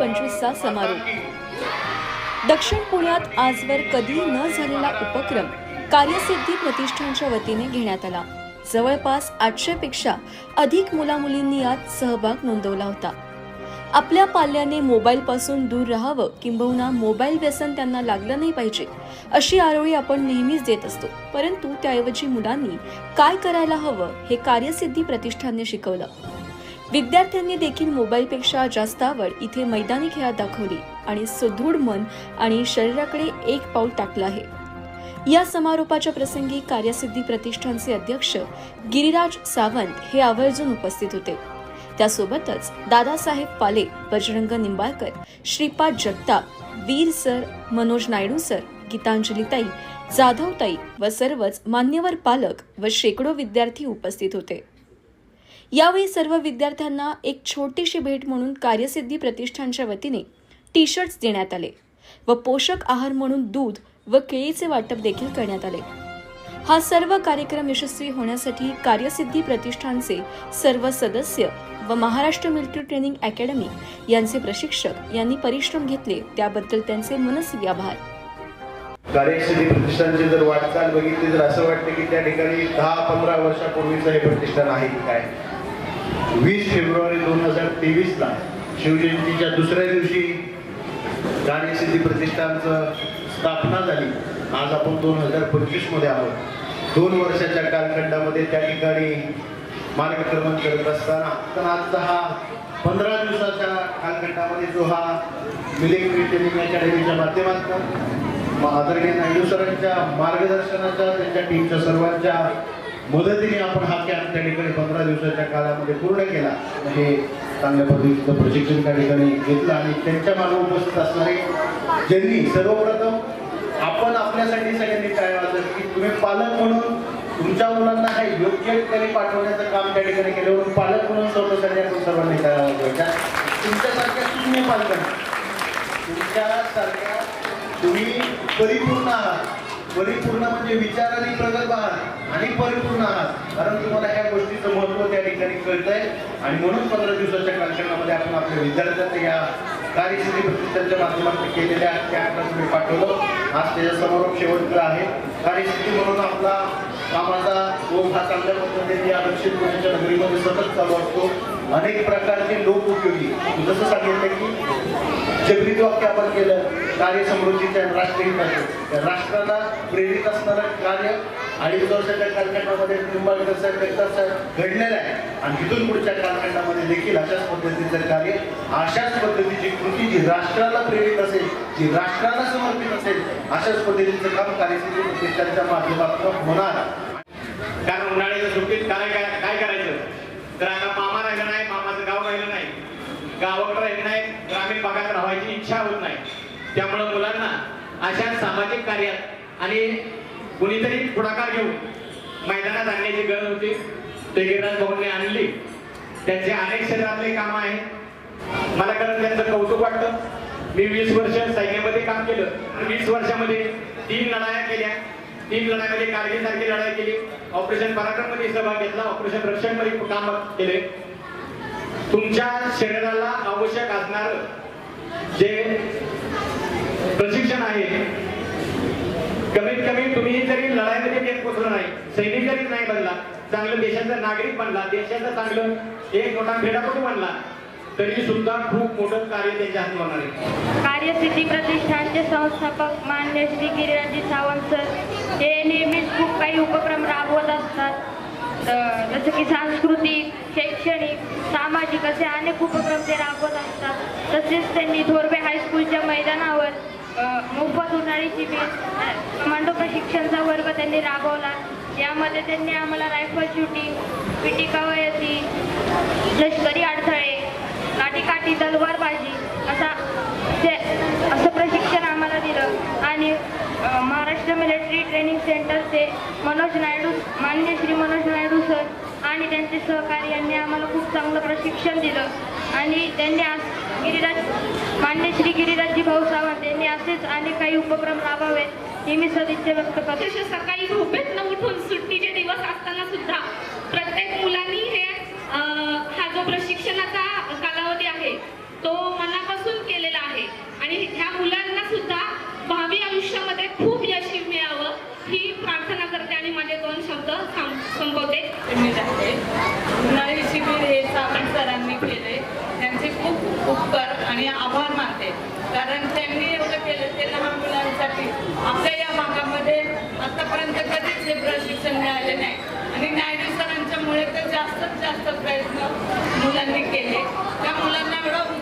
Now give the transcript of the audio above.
2025चा समारोप। दक्षिण पुण्यात आजवर कधी न झालेला उपक्रम कार्यसिद्धी प्रतिष्ठानच्या वतीने घेण्यात आला। जवळपास 800 पेक्षा अधिक मुलामुलींनी यात सहभाग नोंदवला होता। आपल्या पाल्याने मोबाईल पासून दूर राहावं किंबहुना मोबाईल व्यसन त्यांना लागलं नाही पाहिजे अशी आरोळी आपण नेहमीच देत असतो, परंतु त्याऐवजी मुलांनी काय करायला हवं हे कार्यसिद्धी प्रतिष्ठानने शिकवलं। विद्यार्थ्यांनी देखील मोबाईलपेक्षा जास्त आवड इथे मैदानी खेळात दाखवली आणि सुदृढ मन आणि शरीराकडे एक पाऊल टाकलं आहे। या समारोपाच्या प्रसंगी कार्यसिद्धी प्रतिष्ठानचे अध्यक्ष गिरिराज सावंत हे आवर्जून उपस्थित होते। त्यासोबतच दादासाहेब पाले, बजरंग निंबाळकर, श्रीपाद जगताप, वीर सर, मनोज नायडू सर, गीतांजलीताई, जाधवताई व सर्वच मान्यवर पालक व शेकडो विद्यार्थी उपस्थित होते। यावेळी सर्व विद्यार्थ्यांना एक छोटीशी भेट म्हणून कार्यसिद्धी प्रतिष्ठानच्या वतीने टी-शर्ट्स देण्यात आले व पोषक आहार म्हणून दूध व केळीचे वाटप देखील करण्यात आले। हा सर्व कार्यक्रम यशस्वी होण्यासाठी कार्यसिद्धी प्रतिष्ठानचे सर्व सदस्य व महाराष्ट्र मिलिटरी ट्रेनिंग अकॅडमी यांचे प्रशिक्षक यांनी परिश्रम घेतले, त्याबद्दल त्यांचे मनस्वी आभार। कार्यसिद्धी प्रतिष्ठानची जर वाटचाल बघितली तर असं वाटतं की त्या ठिकाणी 10-15 वर्षापूर्वीचं हे प्रतिष्ठान आहे की काय। 20 फेब्रुवारी 2023 ला शिवजयंतीच्या दुसऱ्या दिवशी कार्यसिद्धी प्रतिष्ठानचं स्थापना झाली। आज आपण 2025 मध्ये आहोत। 2 वर्षाच्या कालखंडामध्ये त्या ठिकाणी मार्गक्रमण करत असताना पण आजचा हा 15 दिवसाच्या कालखंडामध्ये जो हा मिलिटरी ट्रेनिंग अकॅडमीच्या माध्यमातून आदरणीय नायडू सरांच्या मार्गदर्शनाच्या त्यांच्या टीमच्या सर्वांच्या मदतीने आपण हा कॅम्प त्या ठिकाणी 15 दिवसाच्या काळामध्ये पूर्ण केला। हे चांगल्या पद्धतीचं प्रशिक्षण त्या ठिकाणी घेतलं आणि त्यांच्या मागे उपस्थित असणारे ज्यांनी सर्वप्रथम आपण आपल्यासाठी सगळ्यांनी काय वाटतं की तुम्ही पालक म्हणून तुमच्या मुलांना हे योग्य ठिकाणी पाठवण्याचं काम त्या ठिकाणी केलं म्हणून पालक म्हणून स्वतःसाठी आपण सर्वांनी काय वाटतं तुमच्यासारख्या तुम्ही पालकांना तुमच्यासारख्या तुम्ही परिपूर्ण आहात। परिपूर्ण म्हणजे विचाराने प्रगल्भ आहात आणि परिपूर्ण आहात, कारण तुम्हाला ह्या गोष्टीचं महत्त्व त्या ठिकाणी कळतंय आणि म्हणून 15 दिवसाच्या कालखंडामध्ये आपण आपल्या विद्यार्थ्यांना या कार्यसिद्धी प्रतिष्ठानच्या माध्यमातून केलेल्या कॅम्पला तुम्ही पाठवलं। आज त्याचा समारोप शेवटचा आहे। कार्यसिद्धी म्हणून आपला कामाचा ओघ हा चांगल्या पद्धतीने या दक्षिण पुण्याच्या नगरीमध्ये सतत चालू असतो। अनेक प्रकारचे लोक उपयोगी जसं सांगितलं की जगरीत वाक्य आपण केलं कार्यसमृद्धीच्या राष्ट्रीय राष्ट्राला प्रेरित असणारं कार्य 2.5 वर्षाच्या कालखंडामध्ये निंबाळकर साहेब, जगताप साहेब घडलेलं आहे आणि इथून पुढच्या कालखंडामध्ये देखील अशाच पद्धतीचं कार्य, अशाच पद्धतीची कृती जी राष्ट्राला प्रेरित असेल, जी राष्ट्राला समर्पित असेल, अशाच पद्धतीचं काम कार्यसिद्धी प्रतिष्ठानच्या माध्यमातून होणार। कारण उन्हाळ्याच्या सुट्टीत काय करायचं तर आता मामा राहिलं नाही, मामाचं गाव राहिलं नाही, गावाकडे राहिलं नाही, ग्रामीण भागात राहायची इच्छा होत नाही। त्यामुळे मुलांना अशा सामाजिक कार्यात आणि कुणीतरी पुढाकार घेऊन मैदानात आणण्याची गरज होती। ते गिरिराज भाऊंनी आणली। त्यांचे अनेक क्षेत्रातले काम आहेत। मला खरं त्यांचं कौतुक वाटतं। मी 20 वर्ष सैन्यामध्ये काम केलं। 20 वर्षामध्ये 3 लढाया केल्या। 3 लढाईमध्ये कारगिलसारखी लढाई केली, ऑपरेशन पराक्रम मध्ये सहभाग घेतला, ऑपरेशन रक्षण मध्ये काम केले। तुमच्या शरीराला आवश्यक असणार जे प्रशिक्षण आहे, कमीत कमी तुम्ही जरी लढाईमध्ये पेट पोचला नाही, सैनिक जरी नाही बनला, चांगलं देशाचा नागरिक बनला, देशाचं चांगलं एक मोठा क्रीडापटू बनला तरी सुद्धा खूप मोठं कार्य त्यांच्या हाती होणार आहे। कार्यसिद्धी प्रतिष्ठानचे संस्थापक मान्य श्री गिरिराज सावंत सर हे नेहमीच खूप काही उपक्रम राबवत असतात। जसं की सांस्कृतिक, शैक्षणिक, सामाजिक असे अनेक उपक्रम ते राबवत असतात। तसेच त्यांनी थोरबे हायस्कूलच्या मैदानावर मोफत उन्हाळी शिबिर, कमांडो प्रशिक्षणचा वर्ग त्यांनी राबवला। यामध्ये त्यांनी आम्हाला रायफल शूटिंग, पिटी कवायती, लष्करी अडथळे, काठी तलवारबाजी असं प्रशिक्षण आम्हाला दिलं आणि महाराष्ट्र मिलिटरी ट्रेनिंग सेंटरचे मान्य श्री मनोज नायडू सर आणि त्यांचे सहकारी यांनी आम्हाला खूप चांगलं प्रशिक्षण दिलं आणि त्यांनी मान्य श्री गिरिराजजी भाऊ सावंत यांनी असेच अनेक काही उपक्रम राबवावेत ही मी सदिच्छा व्यक्त करते। सकाळी झोपेतनं उठून सुट्टीचे दिवस असताना सुद्धा प्रत्येक मुलांनी हा जो प्रशिक्षणाचा कालावधी आहे तो मनापासून केला। आभार मानते, कारण त्यांनी एवढं केलं ते लहान मुलांसाठी. आपल्या या भागामध्ये आतापर्यंत कधीच हे प्रशिक्षण मिळाले नाही आणि नायडू सरांच्यामुळे तर जास्तीत जास्त प्रयत्न मुलांनी केले. त्या मुलांना एवढं